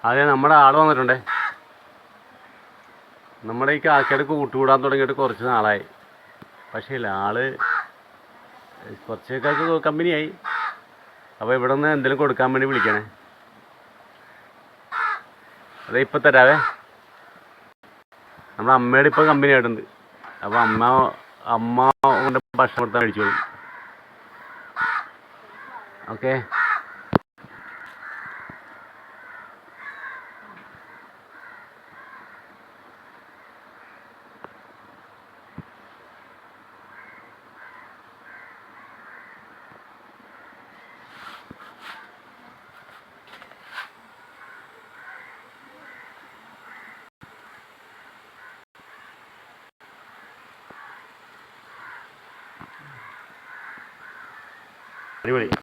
അതെ, നമ്മുടെ ആൾ വന്നിട്ടുണ്ടേ. നമ്മുടെ ഈ കാക്കയുടെ കൂട്ടുകൂടാൻ തുടങ്ങിയിട്ട് കുറച്ച് നാളായി. പക്ഷേ ഇല്ല, ആള് കുറച്ചൊക്കെ കമ്പനിയായി. അപ്പോൾ ഇവിടെ നിന്ന് എന്തെങ്കിലും കൊടുക്കാൻ വേണ്ടി വിളിക്കണേ. അതെ, ഇപ്പം തരാവേ. നമ്മുടെ അമ്മയുടെ ഇപ്പോൾ കമ്പനി ആയിട്ടുണ്ട്. അപ്പോൾ അമ്മ കൊണ്ട് ഭക്ഷണം കൊടുത്താൽ കഴിച്ചോളും. ഓക്കെ. അടിപൊളി.